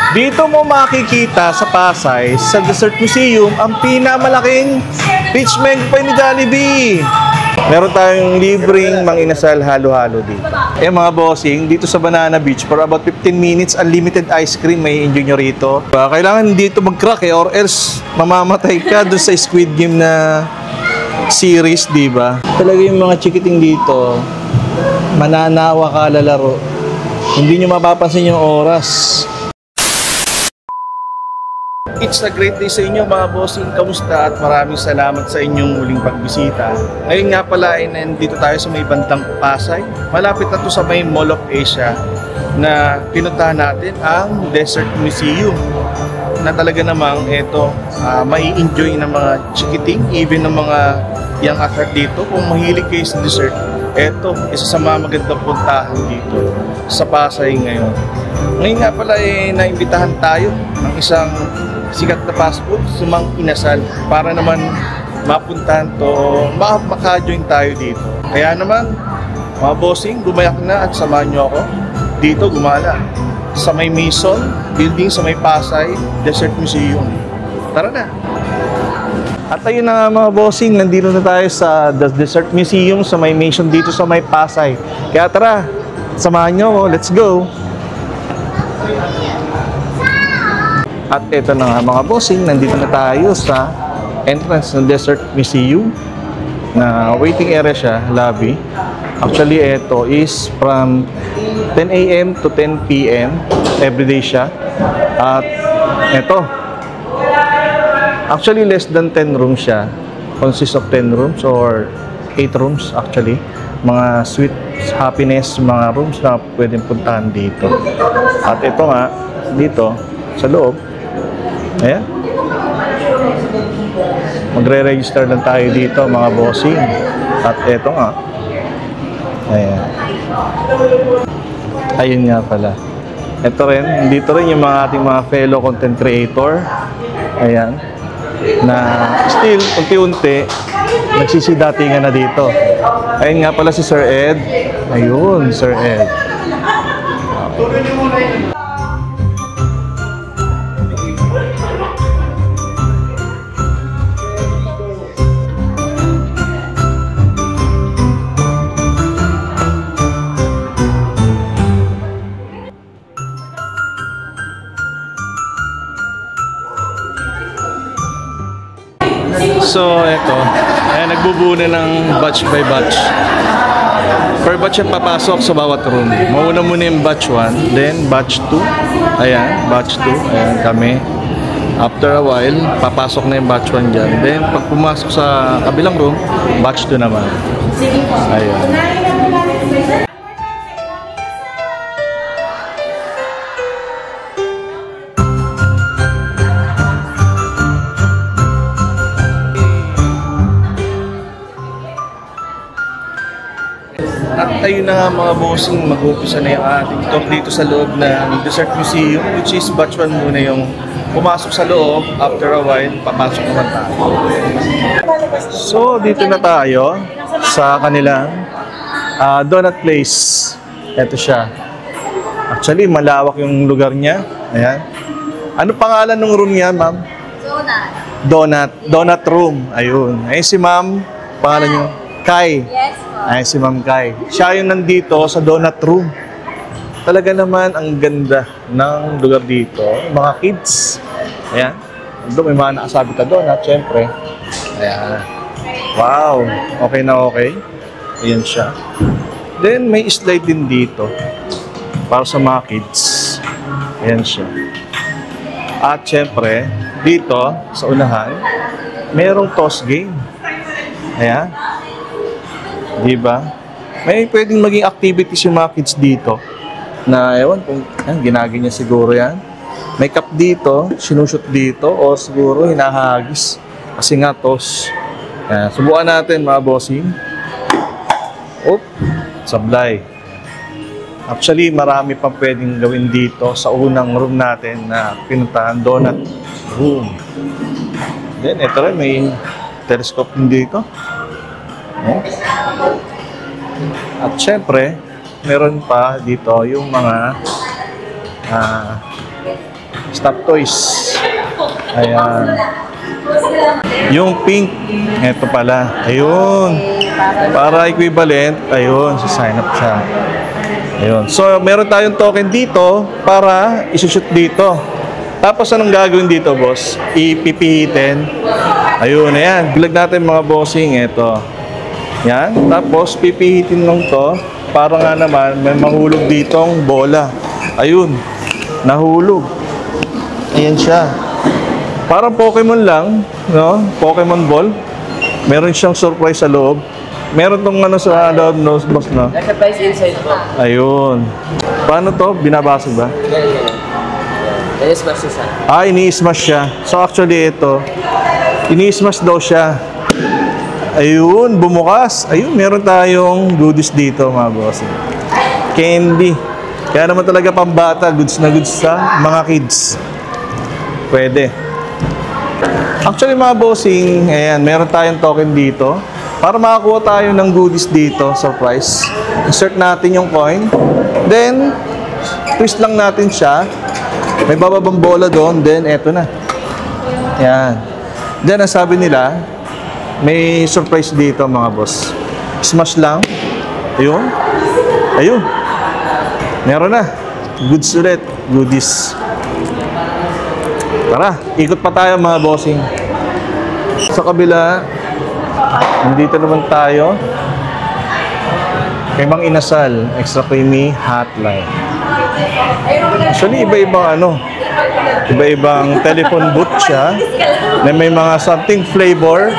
Dito mo makikita sa Pasay, sa Dessert Museum, ang pinamalaking peach mango pie ni Jollibee. Meron tayong libreng manginasal halo-halo dito. Mga bossing, dito sa Banana Beach, for about 15 minutes, unlimited ice cream may enjoy nyo rito. Kailangan dito mag-crack or else mamamatay ka doon sa Squid Game na series, di ba? Talaga yung mga chikiting dito, mananawa ka lalaro. Hindi nyo mapapansin yung oras. It's a great day sa inyo mga bossing. Kamusta? At maraming salamat sa inyong muling pagbisita. Ngayon nga pala ay nandito tayo sa may bandang Pasay. Malapit na to sa may Mall of Asia na pinuntahan natin ang Dessert Museum. Na talaga namang ito, mai-enjoy ng mga chikiting, even ng mga young adult dito. Kung mahilig kayo sa dessert, ito, isa sa mga magandang puntahan dito sa Pasay ngayon. Ngayon nga pala ay naimbitahan tayo ng isang sikat na fast food, Sumang Inasal, para naman mapuntahan to, maka-join tayo dito. Kaya naman, mga bossing, gumayak na at samahan nyo ako dito gumala sa may Maison Building sa may Pasay Dessert Museum. Tara na! At ayun na nga mga bossing, nandito na tayo sa Dessert Museum sa may Maison dito sa may Pasay. Kaya tara, samahan nyo ako, let's go! At ito na nga mga bossing, nandito na tayo sa entrance ng Dessert Museum na waiting area siya, lobby. Actually, ito is from 10 a.m. to 10 p.m. everyday siya. At ito, actually less than 10 rooms siya. Consists of 10 rooms or 8 rooms actually. Mga sweet happiness, mga rooms na pwedeng puntahan dito. At ito nga, dito, sa loob, ayan. Magre-register lang tayo dito mga bossing. At eto nga. Ayan. Ayun nga pala. Ito rin, dito rin yung mga ating mga fellow content creator. Ayan. Na still, unti-unti, nagsisidatingan na dito. Ayun nga pala si Sir Ed. Ayun, Sir Ed. Okay. So, eto. Ayan, nagbubuo na ng batch by batch. Per batch yung papasok sa bawat room. Mauna muna yung batch 1, then batch 2. Ayan, batch 2. Ayan, kami. After a while, papasok na yung batch 1 dyan. Then, pag pumasok sa kabilang room, batch 2 naman. Ayan. At ayun na nga mga bossing, mag-umpisa na yung ating tour dito sa loob ng Dessert Museum, which is batch 1 muna yung pumasok sa loob. After a while, papasok naman tayo. So, dito na tayo sa kanilang donut place. Ito siya. Actually, malawak yung lugar niya. Ayan. Ano pangalan ng room niya, ma'am? Donut. Donut room. Ayun. Ayun si ma'am. Pangalan niyo? Kai. Yes. Ay, si Ma'am Kai. Siya yung nandito sa donut room. Talaga naman ang ganda ng lugar dito. Mga kids. Ayan. Doon may mga nakasabi ka donut, syempre. Ayan. Wow. Okay na okay. Ayan siya. Then, may slide din dito. Para sa mga kids. Ayan siya. At syempre, dito, sa unahan, merong toss game. Ayan. Diba? May pwedeng maging activities yung mga kids dito na ewan kung ginagin niya siguro yan. May cup dito, sinushoot dito o siguro hinahagis kasi nga toss. Subukan natin mga bossing. Oop, sablay. Actually, marami pang pwedeng gawin dito sa unang room natin na pinuntahan, donut room. Then, ito rin, may telescope din dito. At syempre, meron pa dito yung mga Stop toys. Ayan. Yung pink, eto pala. Ayun. Para equivalent, ayun, sign up siya. Ayun. So, meron tayong token dito para isushoot dito. Tapos, anong gagawin dito, boss? Ipipihitin. Ayun, ayan. Bilag natin mga bossing. Ito. Yan. Tapos, pipihitin lang to. Para nga naman, may mahulog ditong bola. Ayun. Nahulog. Ayan siya. Parang Pokemon lang, no? Pokemon ball. Meron siyang surprise sa loob. Meron tong ano sa loob, no, boss, no? Surprise inside po. Ayun. Paano to? Binabasag ba? Ganyan. Ini-smash siya. Ini-smash siya. So actually ito, ini-smash daw siya. Ayun, bumukas. Ayun, meron tayong goodies dito, mga boss. Candy. Kaya naman talaga pambata, goods na goods sa mga kids. Pwede. Actually mga bossing, ayan, meron tayong token dito. Para makakuha tayo ng goodies dito, surprise. Insert natin yung coin. Then, twist lang natin siya. May bababang bola doon. Then, eto na. Ayan. Then, ang sabi nila, may surprise dito mga boss. Smash lang. Ayun. Ayun. Meron na. Goods ulit. Goodies. Tara, ikot pa tayo mga bossing. Sa kabila, nandito naman tayo kay Mang Inasal, extra creamy hotline. Actually, iba-ibang iba-ibang telephone booth siya na may mga something flavor.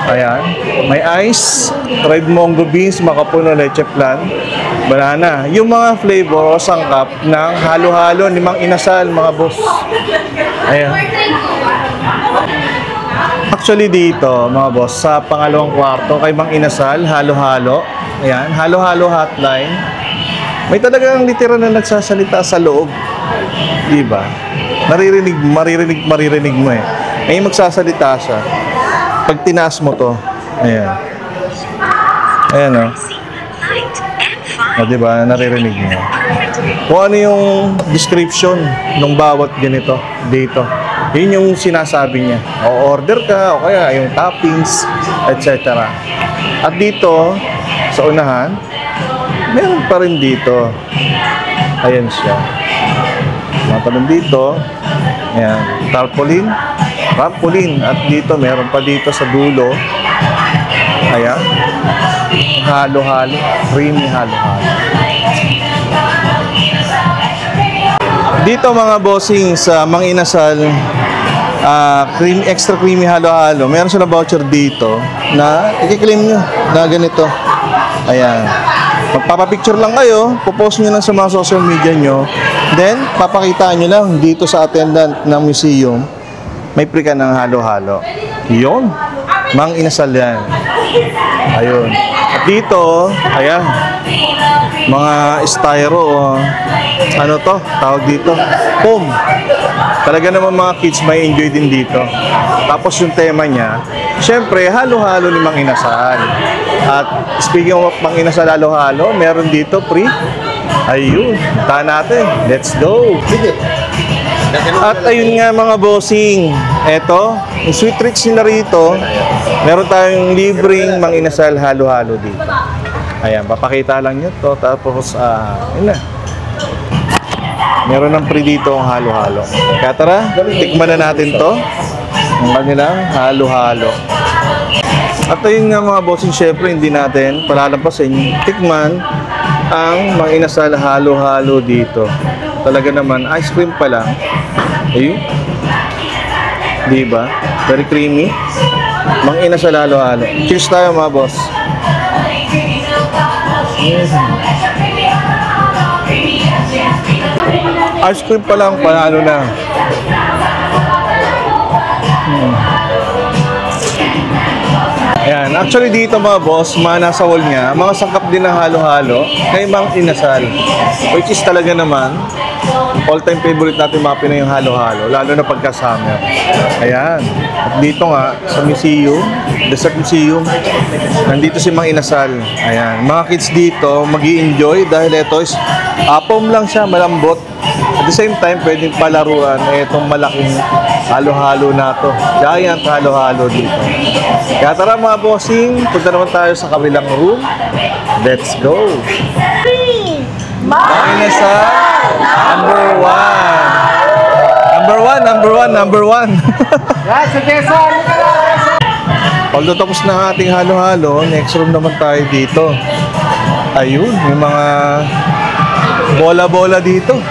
Ayan, may ice, red mango beans, makapuno, leche flan, banana. Yung mga flavor o sangkap ng halo-halo ni Mang Inasal, mga boss. Ayan. Actually dito, mga boss, sa pangalawang kwarto kay Mang Inasal, halo-halo. Ayan, halo-halo hotline. May talagang litera na nagsasalita sa loob. Diba? Maririnig mo eh. May magsasalita siya. Pag tinaas mo to, ayan. Ayan o. O diba, naririnig mo. Kung ano yung description ng bawat ganito dito. Yun yung sinasabi niya. O order ka, o kaya yung toppings, etc. At dito, sa unahan, meron pa rin dito. Ayan siya. Mga tanong dito. Ayan. Tarpaulin. At dito, meron pa dito sa dulo. Ayan. Halo-halo. Creamy halo-halo. Dito mga bossing sa Mang Inasal, extra creamy halo-halo. Meron sila voucher dito na i-claim nyo na ganito. Ayan. Magpapapicture lang kayo, popost nyo lang sa mga social media nyo. Then, papakita nyo lang dito sa attendant ng museum, may free ka ng halo-halo. Yun. Mang Inasal yan. Ayun. At dito, ayan, mga styro, ano to, tawag dito, foam. Talaga naman mga kids may enjoy din dito. Tapos yung tema niya, syempre, halo-halo ni Mang Inasal. At speaking of Mang Inasal halo-halo, meron dito free. Ayun, punta natin. Let's go. At ayun nga mga bossing, eto, yung sweet treats nila rito, meron tayong libreng Mang Inasal halo-halo dito. Ayan, papakita lang nyo to. Tapos, yun na. Meron ng free dito ang halo-halo. Kaya tara, tikman na natin to. Ang kanilang halo-halo. At ayun nga mga bossing, syempre hindi natin palalampasin tikman ang Mang Inasal halo-halo dito. Talaga naman, ice cream pa lang. Ayun. Diba? Very creamy. Mang Inasal halo-halo. Cheers tayo mga boss. Ice cream pa lang, panalo na. Ayan, actually dito mga boss, nasa wall niya, mga sangkap din ng halo-halo kay Mang Inasal. Which is talaga naman, all-time favorite natin mga Pinoy yung halo-halo, lalo na pagka-summer. Ayan, at dito nga, sa museum, Dessert Museum, nandito si Mang Inasal. Ayan, mga kids dito, mag-i-enjoy dahil ito is, foam lang siya, malambot. At the same time, pwedeng palaruan itong malaking halo-halo na to. Giant halo-halo dito. Kaya tara mga bossing, punta naman tayo sa kabilang room. Let's go! Bakit na sa number 1. Number one. Although tapos na ang ating halo-halo, next room naman tayo dito. Ayun, may mga bola-bola dito.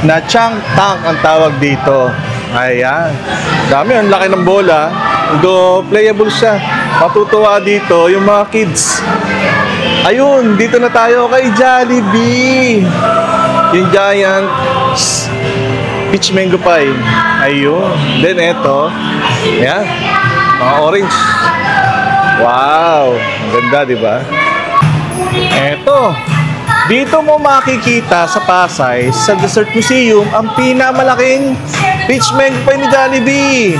Na chunk tank ang tawag dito. Ayan. Dami, ang laki ng bola. Although playable siya. Matutuwa dito yung mga kids. Ayun, dito na tayo kay Jollibee. Yung giant peach mango pie. Ayun. Then eto, ayan, mga orange. Wow, ang ganda, di ba? Eto, dito mo makikita sa Pasay, sa Dessert Museum, ang pinamalaking peach mango pie ni Jollibee.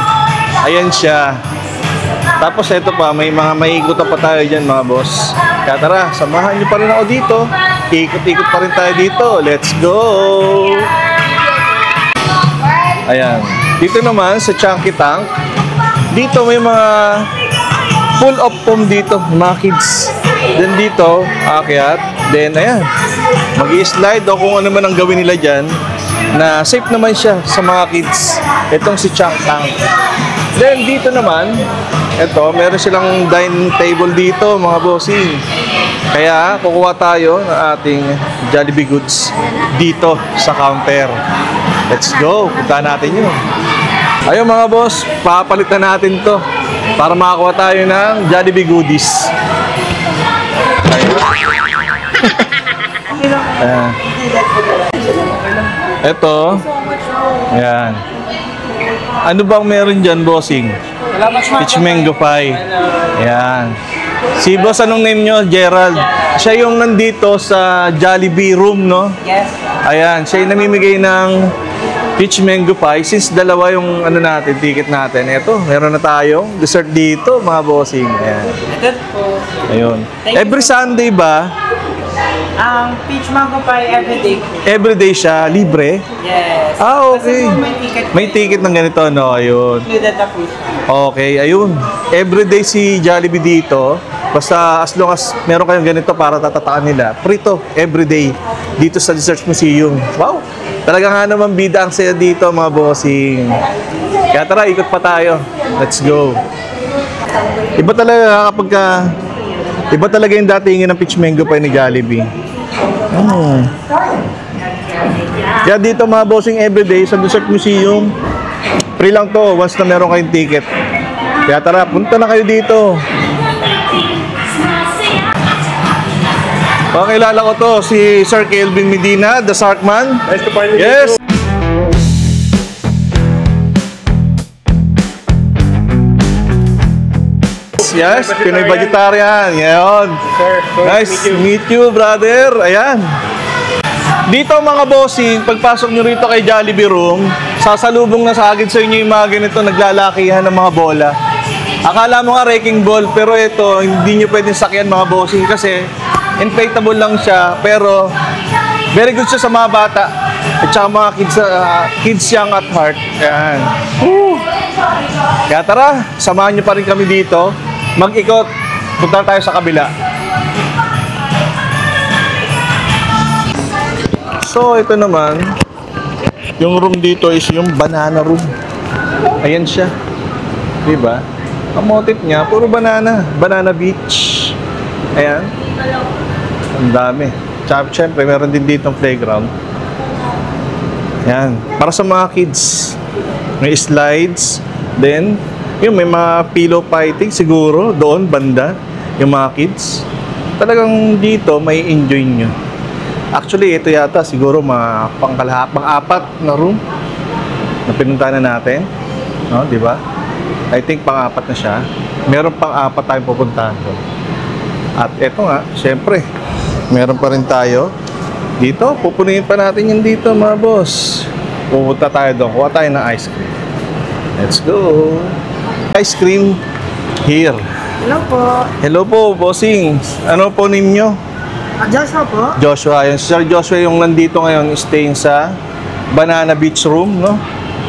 Ayan siya. Tapos eto pa, may mga maikutan pa tayo dyan mga boss. Kaya tara, samahan nyo pa rin ako dito. Ikot-ikot pa rin tayo dito. Let's go! Ayan. Dito naman sa Chunky Tank, dito may mga full of foam dito, mga kids. Then dito, aakyat. Then ayan, mag-i-slide o kung ano man ang gawin nila dyan, na safe naman siya sa mga kids. Itong si Chunky Tank. Then dito naman, eto, meron silang dining table dito, mga bossing. Kaya kukuha tayo ng ating Jollibee goods dito sa counter. Let's go, punta natin yun. Ayun mga boss, papalitan natin to para makakuha tayo ng Jollibee goodies. Ayun. Ayan. Eto. Ayan. Ano bang meron dyan, bossing? Peach mango pie. Ayan. Si boss, anong name nyo? Gerald. Siya yung nandito sa Jollibee room, no? Yes. Ayan, siya yung namimigay ng peach mango pie. Since dalawa yung ano natin, ticket natin. Eto, meron na tayong dessert dito, mga bossing. Ayan. Ito po. Ayun. Thank you. Every Sunday ba? Ang peach mango pie everyday po. Everyday siya, libre? Yes. Ah, okay. Kasi po may ticket. May ticket ng ganito, no? Ayun. Included na po siya. Okay, ayun. Everyday si Jollibee dito. Basta as long as meron kayong ganito para tatatakan nila. Prito, everyday. Dito sa Dessert Museum. Wow! Talaga nga naman bida ang saya dito, mga bossing. Kaya tara, ikot pa tayo. Let's go. Iba talaga kapag iba talaga yung datingin ng peach mango pie ni Jollibee. Kaya dito mga bossing everyday sa Dessert Museum, free lang to once na meron kayong ticket. Kaya tara, punta na kayo dito. Pakilala ko to, si Sir Kelvin Medina, the Sarkman. Nice to finally Yes! Yes, Pinoy Vegetarian. Yan. Sir, Nice to meet you, brother. Ayan. Dito mga bossing, pagpasok nyo rito kay Jollibee Room, sasalubong na sa agad sa inyo yung mga ganito naglalakihan ng mga bola. Akala mo nga wrecking ball, pero ito, hindi nyo pwedeng sakyan mga bossing kasi inflatable lang siya, pero very good siya sa mga bata at saka mga kids young at heart. Ayan. Woo! Kaya tara, samahan nyo pa rin kami dito. Mag-ikot, punta tayo sa kabila. So, ito naman, yung room dito is yung banana room. Ayan siya. Diba? Ang motif niya, puro banana. Banana beach. Ayan. Ang dami. Tsaka, syempre, meron din dito playground. Ayan. Para sa mga kids. May slides. Then, yung may mga pillow fighting siguro doon, banda. Yung mga kids. Talagang dito, may enjoy nyo. Actually, ito yata siguro mga pang-apat na room na pinuntahan na natin. No, di ba? I think pang-apat na siya. Meron pang-apat tayong pupuntahan doon. At eto nga, syempre, meron pa rin tayo. Dito, pupunuin pa natin yung dito, mga boss. Pupunta tayo doon. Kuha tayo ng ice cream. Let's go. Ice cream here. Hello po. Hello po, bossing. Ano po name nyo? Joshua po. Joshua. Yung Sir Joshua yung nandito ngayon, staying sa Banana Beach Room, no?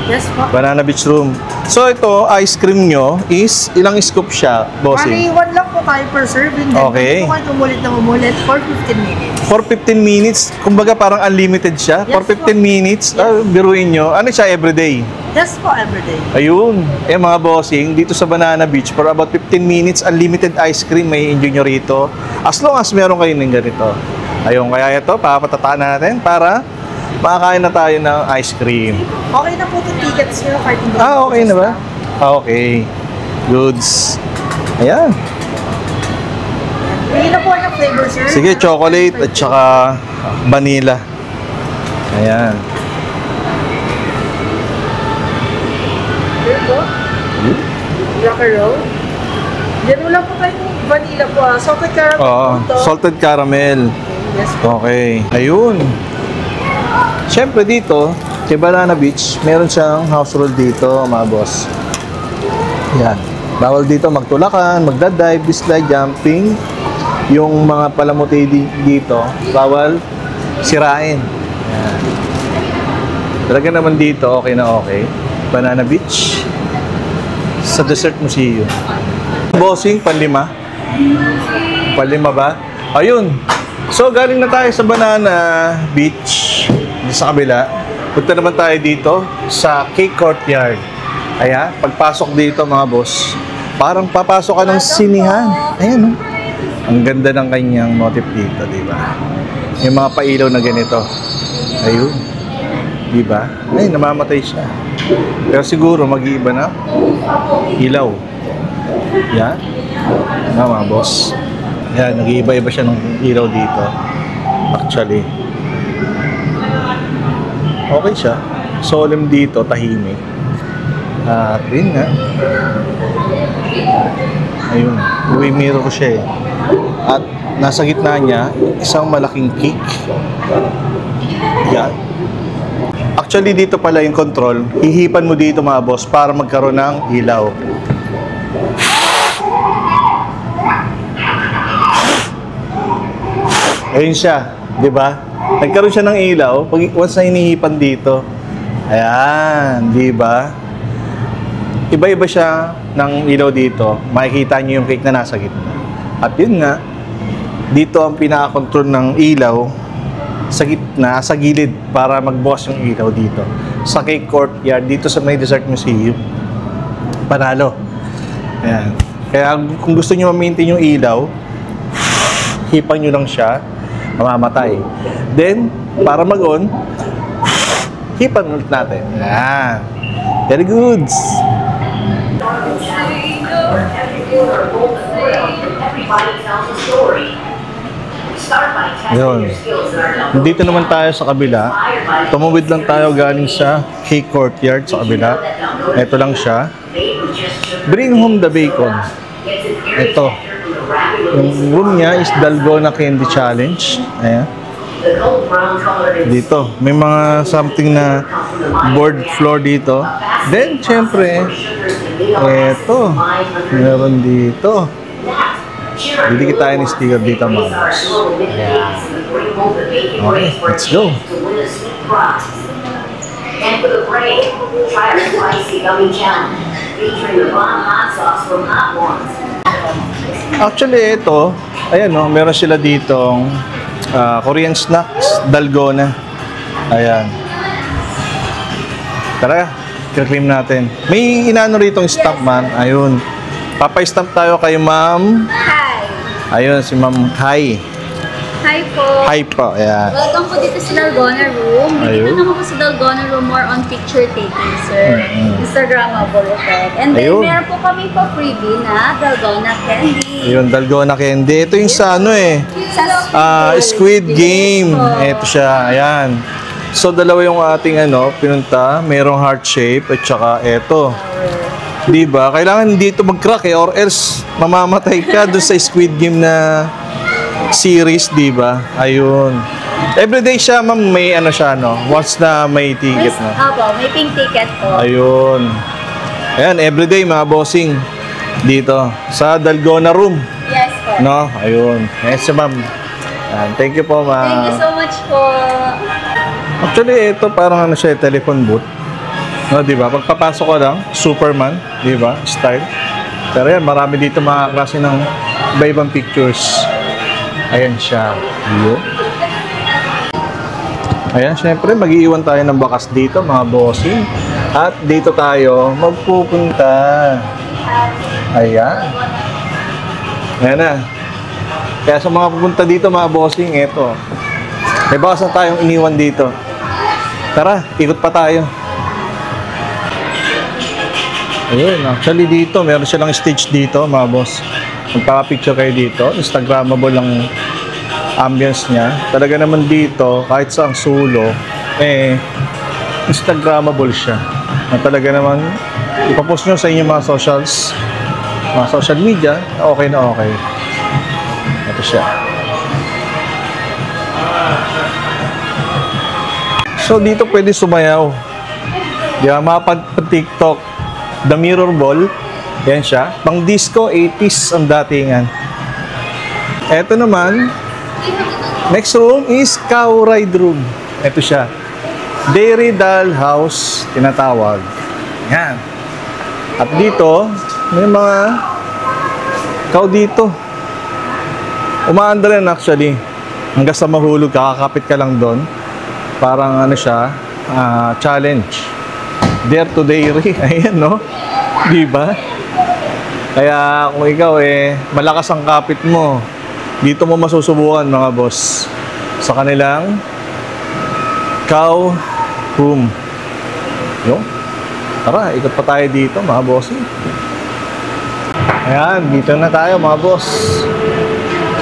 Yes po. Banana Beach Room. So ito, ice cream nyo is ilang scoop siya, bossing? Bali, 1 lang po tayo per serving. Then, Okay. Pwede po kayo umulit na umulit for 15 minutes. For 15 minutes, kumbaga parang unlimited siya. Yes, For 15 minutes, biruin nyo. Ano siya, everyday? Yes po, everyday. Ayun. Mga bossing, dito sa Banana Beach, for about 15 minutes, unlimited ice cream, may enjoy nyo rito. As long as meron kayo ng ganito. Ayun, kaya ito, papatataan natin para makakain na tayo ng ice cream. Okay na po itong tickets nyo. Kahit hindi Okay na ba? Okay. Goods. Ayan. Hindi na po ang flavor, sir. Sige, chocolate at saka vanilla. Ayan. Here po. Rock and roll. Then wala po tayong vanilla po. Salted caramel Oo, po ito. salted caramel. Yes po. Okay. Ayun. Siyempre dito, sa Banana Beach, meron siyang house rule dito, mga boss. Yan. Bawal dito magtulakan, magdadive, slide, jumping. Yung mga palamuti dito, bawal sirain. Yan. Talaga naman dito, okay na okay. Banana Beach. Sa Desert Museum. Bossing, panlima. Panlima ba? Ayun. So, galing na tayo sa Banana Beach. Sa kabila. Punta naman tayo dito sa Cake Courtyard. Ayan, pagpasok dito mga boss, parang papasok ka ng sinihan. Ayan, oh. Ang ganda ng kanyang motif dito, di ba? Yung mga pailaw na ganito. Ayun. Di ba? Ay, namamatay siya. Pero siguro mag-iiba na ilaw. Yan. Mga boss. Yan, nag-iiba-iba siya ng ilaw dito. Actually. Okay siya. Solemn dito, tahimik. At yun nga. Ayun. Uwi mirror ko siya eh. At nasa gitna niya, isang malaking cake. Yan. Actually, dito pala yung control. Hihipan mo dito mga boss para magkaroon ng ilaw. Ayun siya. Di ba? Nagkaroon siya ng ilaw pag once na hinihipan dito. Ayan, di ba? Iba-iba siya ng ilaw dito. Makikita niyo yung cake na nasa gitna. At yun nga, dito ang pinaka-control ng ilaw sa gitna, sa gilid para mag-boss yung ilaw dito. Sa Cake Courtyard, dito sa may Desert Museum. Panalo. Ayan. Kaya kung gusto niyo ma-maintain yung ilaw, hipan niyo lang siya, mamamatay. Then, para mag-on, hipan ulit natin. Ayan. Very good. Yun. Dito naman tayo sa kabila. Tumawid lang tayo galing sa Cake Courtyard sa kabila. Ito lang siya. Bring home the bacon. Ito. Yung room niya is Dalgona Candy Challenge. Ayan. Dito. May mga something na board floor dito. Then, syempre, eto. Meron dito. Didikit tayo ng sticker dito, mga boss. Okay, let's go. And for the break, try our spicy gummy challenge, featuring the bomb hot sauce from Hot Ones. Actually, ito, ayan no, meron sila ditong Korean snacks, Dalgona. Ayan. Tara, i-claim natin. May inano rito yung stamp man. Ayun. Papa-stamp tayo kay ma'am. Hi! Ayun, si ma'am Hi. Hi po! Hi po, ayan. Welcome po dito sa Dalgona Room. Ayun. Dito naman po sa Dalgona Room, more on picture taking, sir. Instagrammable effect. And then, Ayun. meron po kami po freebie na Dalgona Candy. Ayun, Dalgona Candy. Ito yung sa ano eh. Sa Squid Game. po. Ito siya, ayan. So, dalawa yung ating pinunta. Merong heart shape at saka ito. Diba? Kailangan dito mag-crack eh, or else mamamatay ka doon sa Squid Game na series, diba? Ayun. Everyday siya, ma'am, may siya, no? Once na may ticket na. Apo, may pink ticket po. Ayun. Ayan, everyday, mga bossing. Dito, sa Dalgona Room. Yes po. No? Ayun. Yes, ma'am. Thank you po, ma'am. Thank you so much po. Actually, ito parang ano siya, telephone booth. No, di ba? Pagpapasok ko lang, Superman, di ba? Style. Pero yan, marami dito mga klase ng iba-ibang pictures. Ayan siya. Yun. Ayan, syempre, mag-iiwan tayo ng bakas dito, mga bossing. At dito tayo magpupunta. Ayan. Ayan na. Kaya sa mga pupunta dito, mga bossing, eto. May bakas na tayong iniwan dito. Tara, ikot pa tayo. Ayun, actually dito, meron silang stage dito, mga boss. Magpapicture kayo dito. Instagrammable ang ambience niya. Talaga naman dito, kahit sa ang sulo, Instagrammable siya. Na talaga naman, ipapost nyo sa inyong mga socials, mga social media, okay na okay. Ito siya. So dito pwede sumayaw. Di ba, mga pag-TikTok. The Mirror Ball. Yan siya. Pang disco, 80s ang datingan. Ito naman, next room is Cow Ride Room. Ito siya. Dairy Doll House, tinatawag. Yan. At dito, may mga cow dito. Umaanda rin actually. Hanggang sa mahulog, kakakapit ka lang doon. Parang ano siya, challenge. Dare to Dairy. Ayan, no? Diba? Kaya kung ikaw malakas ang kapit mo, dito mo masusubukan, mga boss, sa kanilang cow room. Yo? Tara, ikot pa tayo dito, mga boss. Ayan, dito na tayo, mga boss.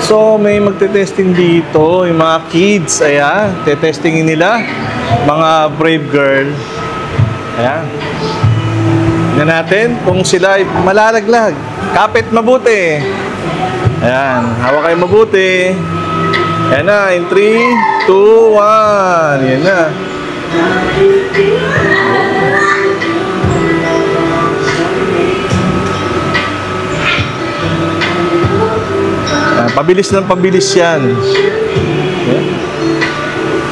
So, may magte-testing dito, yung mga kids. Ayan, te-testingin nila. Mga brave girl. Ayan. Tignan natin kung sila ay malalaglag. Kapit mabuti. Ayan. Hawak kayo mabuti. Ayan na. In 3, 2, 1. Ayan na. Ayan. Pabilis lang pabilis yan. Ayan.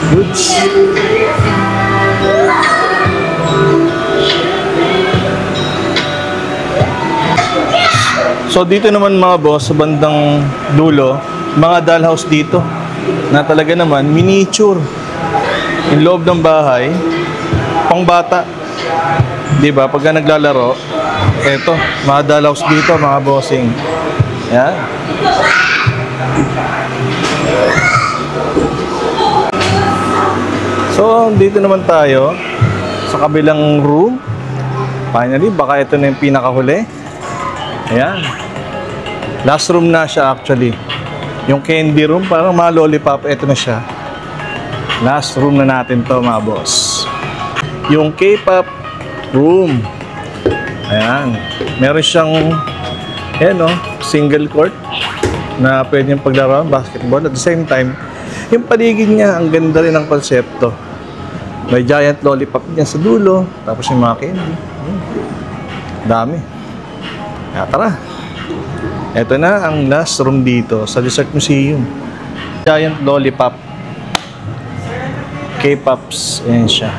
Goods. So dito naman, mga boss, sa bandang dulo, mga dollhouse dito na talaga naman miniature. Yung loob ng bahay, pang bata. Di ba? Pagka naglalaro, eto, mga dollhouse dito, mga bossing. Yan. So dito naman tayo sa kabilang room. Finally, baka ito na yung pinakahuli. Ayan. Last room na siya actually. Yung candy room, parang mga lollipop, ito na siya. Last room na natin to, mga boss. Yung K-pop room. Ayan. Meron siyang, single court na pwede yung paglaro, basketball. At the same time, yung paligid niya, ang ganda rin ng konsepto. May giant lollipop niya sa dulo, tapos yung mga candy. Dami. Kaya tara. Ito na ang last room dito sa Dessert Museum. Giant lollipop. K-pops. Ayan siya.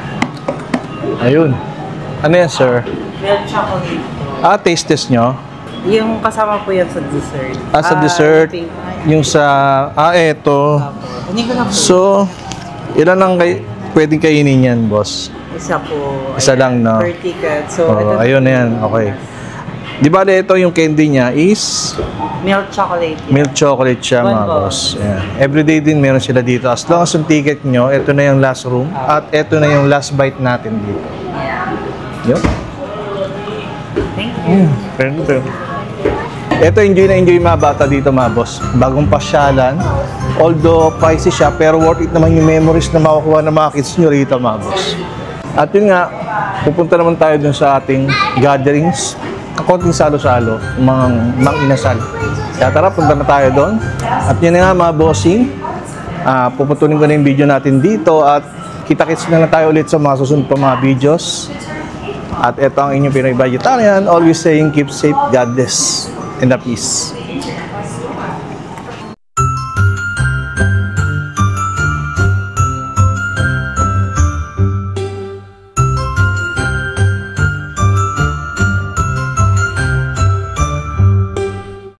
Ayun. Ano yan, sir? Milk chocolate. Taste test nyo? Yung kasama po yan sa dessert. Sa dessert. Yung sa... eto. Hindi ko na po. So, ilan lang pwedeng kainin yan, boss? Isa po. Isa lang, no? Per ticket. So, ito ayun na yan. Okay. Di ba ito yung candy niya is milk chocolate. Yan. milk chocolate siya, mga One boss. Ayan. Everyday din meron sila dito. As long as yung ticket nyo, ito na yung last room at ito na yung last bite natin dito. Yun. Thank you. Ito, enjoy na enjoy mga bata dito, mga boss. Bagong pasyalan. Although pricey siya, pero worth it naman yung memories na makukuha ng mga kids nyo rito, mga boss. At yun nga, pupunta naman tayo dun sa ating gatherings. Konting salo-salo, mga inasal. Kaya tara, punta na tayo doon. At yun nga, mga bossing, puputunin ko na yung video natin dito at kita-kits na tayo ulit sa mga susunod pa mga videos. At ito ang inyong Pinoy Vegetarian, always saying keep safe, God bless, and the peace.